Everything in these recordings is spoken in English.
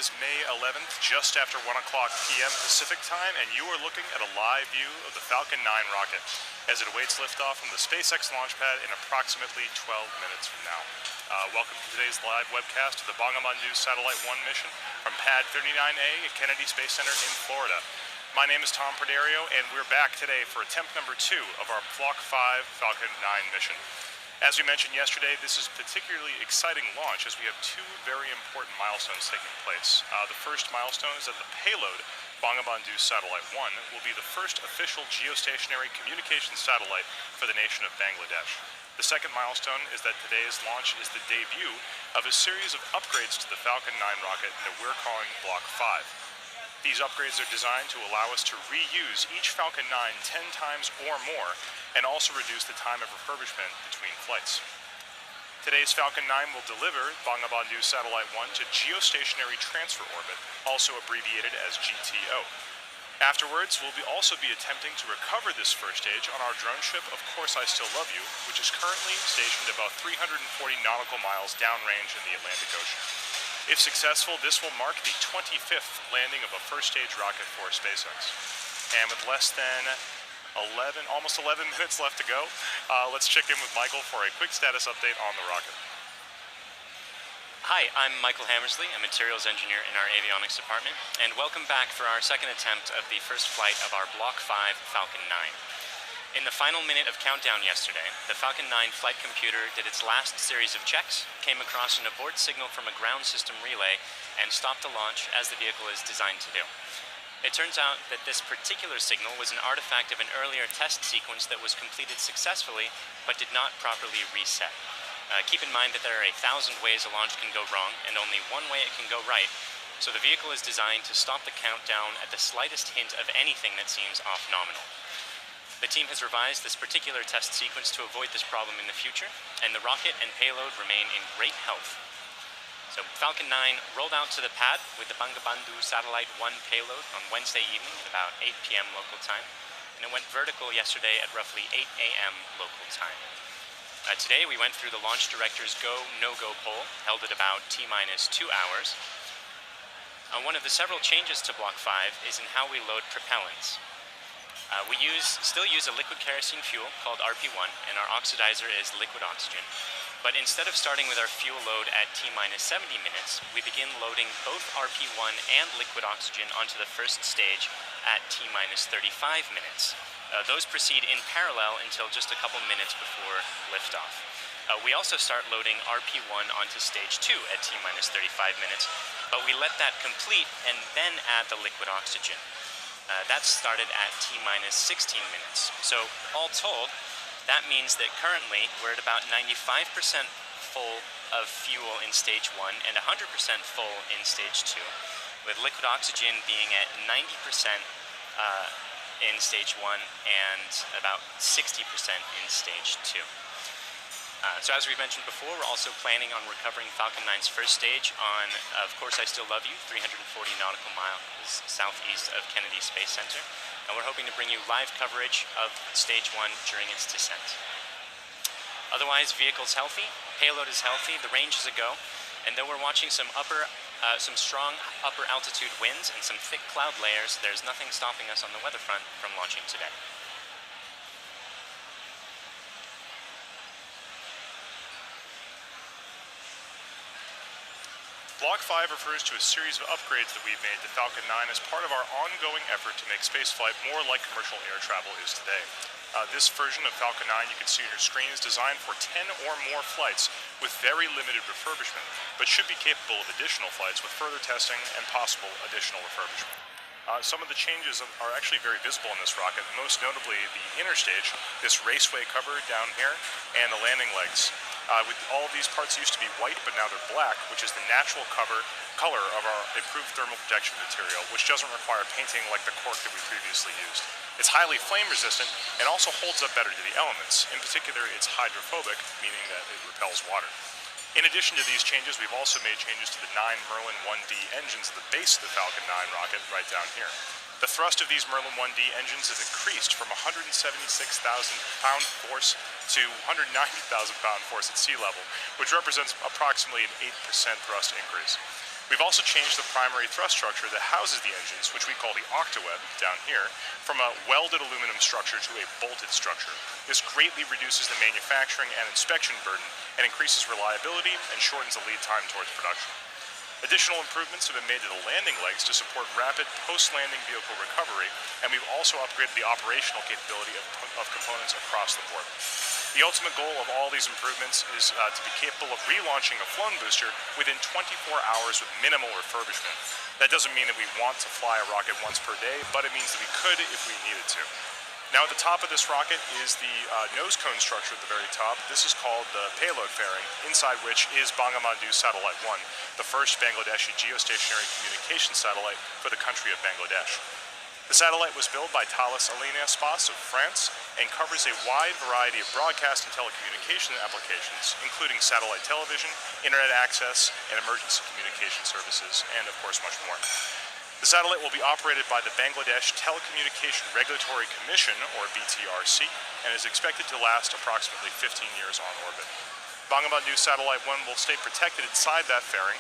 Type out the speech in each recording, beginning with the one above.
is May 11th, just after 1 o'clock p.m. Pacific time, and you are looking at a live view of the Falcon 9 rocket as it awaits liftoff from the SpaceX launch pad in approximately 12 minutes from now. Welcome to today's live webcast of the Bangabandhu Satellite 1 mission from Pad 39A at Kennedy Space Center in Florida. My name is Tom Perderio, and we're back today for attempt number 2 of our Block 5 Falcon 9 mission. As we mentioned yesterday, this is a particularly exciting launch as we have 2 very important milestones taking place. The first milestone is that the payload, Bangabandhu Satellite 1, will be the first official geostationary communications satellite for the nation of Bangladesh. The second milestone is that today's launch is the debut of a series of upgrades to the Falcon 9 rocket that we're calling Block 5. These upgrades are designed to allow us to reuse each Falcon 9 10 times or more, and also reduce the time of refurbishment between flights. Today's Falcon 9 will deliver Bangabandhu Satellite 1 to Geostationary Transfer Orbit, also abbreviated as GTO. Afterwards, we'll also be attempting to recover this first stage on our drone ship, Of Course I Still Love You, which is currently stationed about 340 nautical miles downrange in the Atlantic Ocean. If successful, this will mark the 25th landing of a first-stage rocket for SpaceX. And with less than almost 11 minutes left to go, let's check in with Michael for a quick status update on the rocket. Hi, I'm Michael Hammersley, a materials engineer in our avionics department, and welcome back for our second attempt of the first flight of our Block 5 Falcon 9. In the final minute of countdown yesterday, the Falcon 9 flight computer did its last series of checks, came across an abort signal from a ground system relay, and stopped the launch as the vehicle is designed to do. It turns out that this particular signal was an artifact of an earlier test sequence that was completed successfully, but did not properly reset. Keep in mind that there are 1,000 ways a launch can go wrong, and only one way it can go right, so the vehicle is designed to stop the countdown at the slightest hint of anything that seems off nominal. The team has revised this particular test sequence to avoid this problem in the future, and the rocket and payload remain in great health. So Falcon 9 rolled out to the pad with the Bangabandhu Satellite 1 payload on Wednesday evening at about 8 p.m. local time, and it went vertical yesterday at roughly 8 a.m. local time. Today we went through the launch director's go, no-go poll, held at about T-minus 2 hours. One of the several changes to Block 5 is in how we load propellants. We still use a liquid kerosene fuel called RP1, and our oxidizer is liquid oxygen. But instead of starting with our fuel load at T-minus 70 minutes, we begin loading both RP1 and liquid oxygen onto the first stage at T-minus 35 minutes. Those proceed in parallel until just a couple minutes before liftoff. We also start loading RP1 onto stage 2 at T-minus 35 minutes, but we let that complete and then add the liquid oxygen. That's started at T-minus 16 minutes. So all told, that means that currently we're at about 95% full of fuel in stage 1 and 100% full in stage 2, with liquid oxygen being at 90% in stage 1 and about 60% in stage 2. So as we've mentioned before, we're also planning on recovering Falcon 9's first stage on Of Course I Still Love You, 340 nautical miles southeast of Kennedy Space Center, and we're hoping to bring you live coverage of stage 1 during its descent. Otherwise, vehicle's healthy, payload is healthy, the range is a go, and though we're watching some strong upper altitude winds and some thick cloud layers, there's nothing stopping us on the weather front from launching today. Block 5 refers to a series of upgrades that we've made to Falcon 9 as part of our ongoing effort to make spaceflight more like commercial air travel is today. This version of Falcon 9 you can see on your screen is designed for 10 or more flights with very limited refurbishment, but should be capable of additional flights with further testing and possible additional refurbishment. Some of the changes are actually very visible in this rocket, most notably the inner stage, this raceway cover down here, and the landing legs. All of these parts used to be white, but now they're black, which is the natural color of our improved thermal protection material, which doesn't require painting like the cork that we previously used. It's highly flame resistant and also holds up better to the elements. In particular, it's hydrophobic, meaning that it repels water. In addition to these changes, we've also made changes to the 9 Merlin 1D engines at the base of the Falcon 9 rocket right down here. The thrust of these Merlin 1D engines has increased from 176,000 pound force to 190,000 pound force at sea level, which represents approximately an 8% thrust increase. We've also changed the primary thrust structure that houses the engines, which we call the octaweb, down here, from a welded aluminum structure to a bolted structure. This greatly reduces the manufacturing and inspection burden and increases reliability and shortens the lead time towards production. Additional improvements have been made to the landing legs to support rapid post-landing vehicle recovery, and we've also upgraded the operational capability of components across the board. The ultimate goal of all these improvements is to be capable of relaunching a flown booster within 24 hours with minimal refurbishment. That doesn't mean that we want to fly a rocket once per day, but it means that we could if we needed to. Now at the top of this rocket is the nose cone structure at the very top. This is called the payload fairing, inside which is Bangabandhu Satellite 1, the first Bangladeshi geostationary communication satellite for the country of Bangladesh. The satellite was built by Thales Alenia Space of France and covers a wide variety of broadcast and telecommunication applications, including satellite television, internet access, and emergency communication services, and of course much more. The satellite will be operated by the Bangladesh Telecommunication Regulatory Commission, or BTRC, and is expected to last approximately 15 years on orbit. Bangabandhu Satellite 1 will stay protected inside that fairing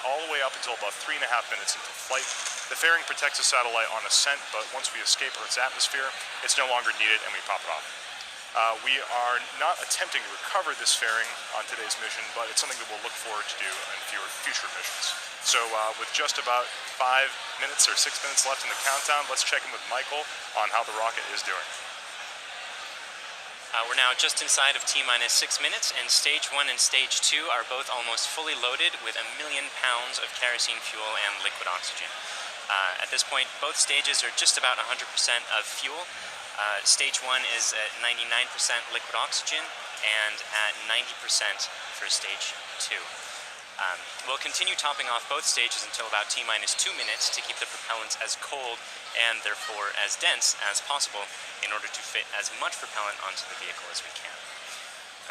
all the way up until about 3.5 minutes into flight. The fairing protects the satellite on ascent, but once we escape Earth's atmosphere, it's no longer needed and we pop it off. We are not attempting to recover this fairing on today's mission, but it's something that we'll look forward to do in future missions. So with just about 5 minutes or 6 minutes left in the countdown, let's check in with Michael on how the rocket is doing. We're now just inside of T-minus 6 minutes, and Stage 1 and Stage 2 are both almost fully loaded with 1 million pounds of kerosene fuel and liquid oxygen. At this point, both stages are just about 100% of fuel. Stage 1 is at 99% liquid oxygen and at 90% for Stage 2. We'll continue topping off both stages until about T-minus 2 minutes to keep the propellants as cold and therefore as dense as possible in order to fit as much propellant onto the vehicle as we can.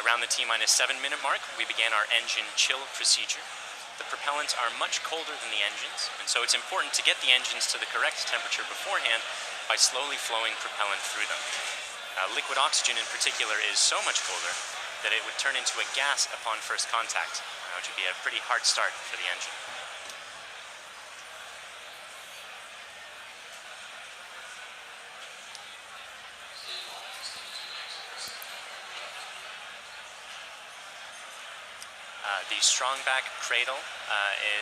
Around the T-minus 7 minute mark, we began our engine chill procedure. The propellants are much colder than the engines, and so it's important to get the engines to the correct temperature beforehand by slowly flowing propellant through them. Liquid oxygen in particular is so much colder that it would turn into a gas upon first contact, which would be a pretty hard start for the engine. The strongback cradle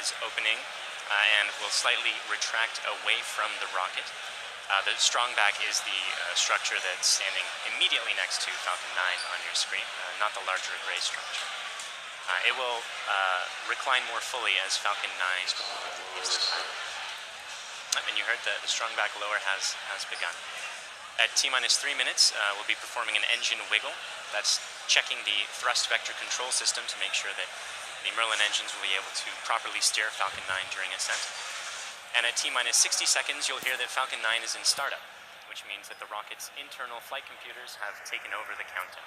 is opening and will slightly retract away from the rocket. The strongback is the structure that's standing immediately next to Falcon 9 on your screen, not the larger gray structure. It will recline more fully as Falcon 9 leaves the pad. And you heard the strongback lower has begun. At T-minus 3 minutes, we'll be performing an engine wiggle. That's checking the thrust vector control system to make sure that the Merlin engines will be able to properly steer Falcon 9 during ascent. And at T-minus 60 seconds, you'll hear that Falcon 9 is in startup, which means that the rocket's internal flight computers have taken over the countdown.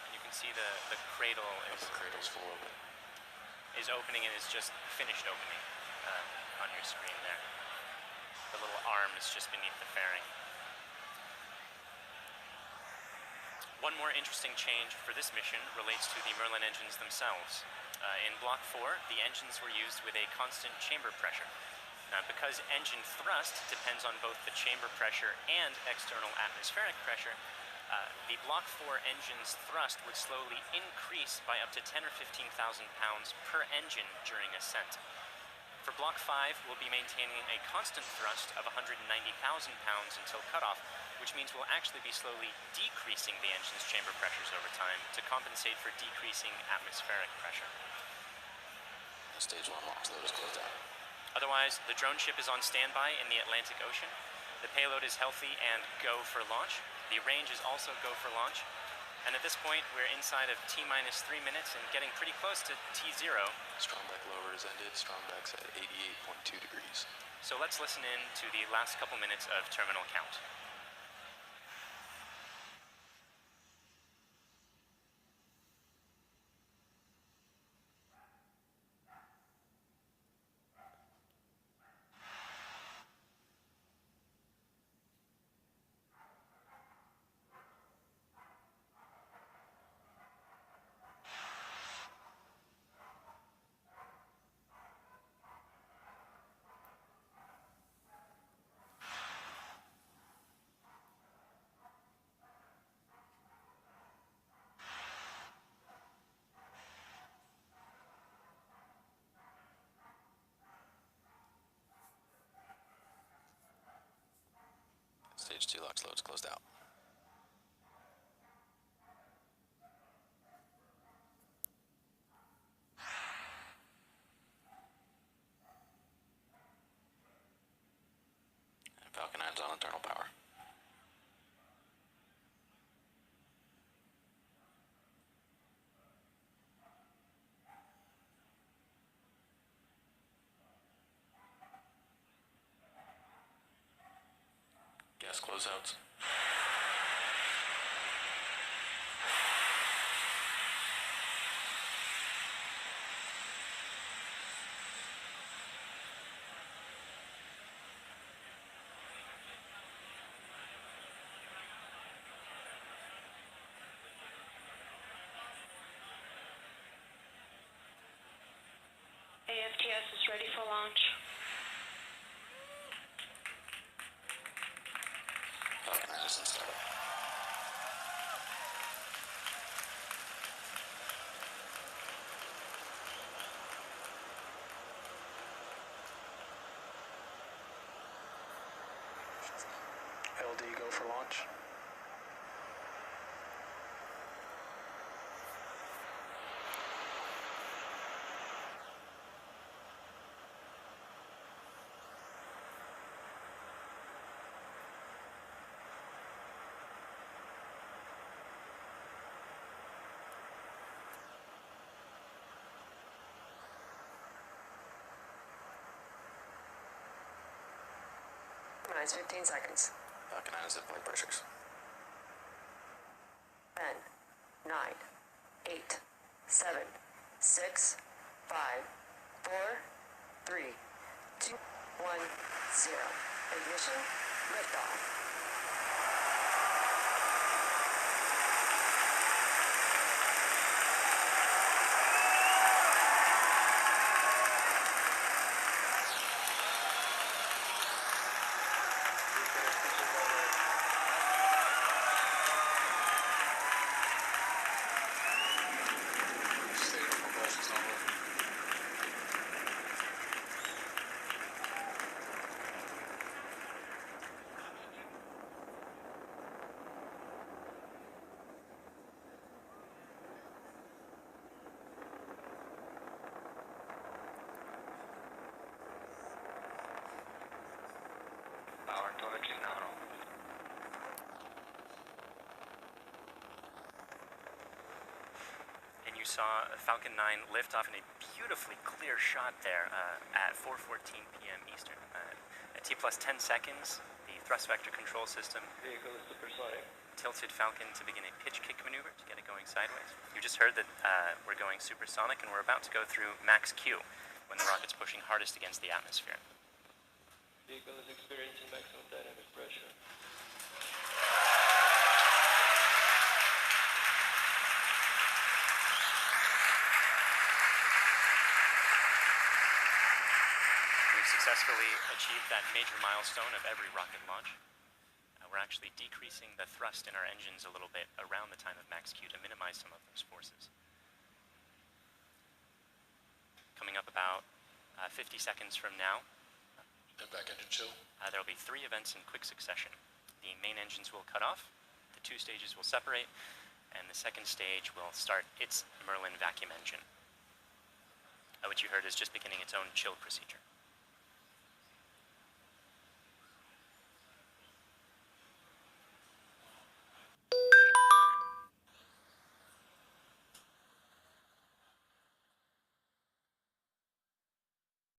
And you can see the cradle is opening and is just finished opening on your screen there. The little arm is just beneath the fairing. One more interesting change for this mission relates to the Merlin engines themselves. In Block 4, the engines were used with a constant chamber pressure. Because engine thrust depends on both the chamber pressure and external atmospheric pressure, the Block 4 engine's thrust would slowly increase by up to 10 or 15,000 pounds per engine during ascent. For Block 5, we'll be maintaining a constant thrust of 190,000 pounds until cutoff, which means we'll actually be slowly decreasing the engine's chamber pressures over time to compensate for decreasing atmospheric pressure. Stage 1 launch load is closed out. Otherwise, the drone ship is on standby in the Atlantic Ocean. The payload is healthy and go for launch. The range is also go for launch. And at this point, we're inside of T-minus 3 minutes and getting pretty close to T0. Strongback lower is ended. Strongback's at 88.2 degrees. So let's listen in to the last couple minutes of terminal count. Stage 2 LOX loads closed out. And Falcon 9's on internal power. Gas closeouts. AFTS is ready for launch. Falcon 9 is in startup. LD go for launch. Minus 15 seconds. Falcon 9 is at flight pressures. 10, 9, 8, 7, 6, 5, 4, 3, 2, 1, 0. Ignition, liftoff. Power torch nominal. And you saw Falcon 9 lift off in a beautifully clear shot there at 4:14 p.m. Eastern. At T plus 10 seconds, the thrust vector control system Vehicle is supersonic. tilted Falcon to begin a pitch kick maneuver to get it going sideways. You just heard that we're going supersonic, and we're about to go through max Q when the rocket's pushing hardest against the atmosphere. Vehicle is experiencing maximum dynamic pressure. We've successfully achieved that major milestone of every rocket launch. We're actually decreasing the thrust in our engines a little bit around the time of max Q to minimize some of those forces. Coming up about 50 seconds from now, Back engine chill. there will be 3 events in quick succession. The main engines will cut off, the 2 stages will separate, and the second stage will start its Merlin vacuum engine, which you heard is just beginning its own chill procedure.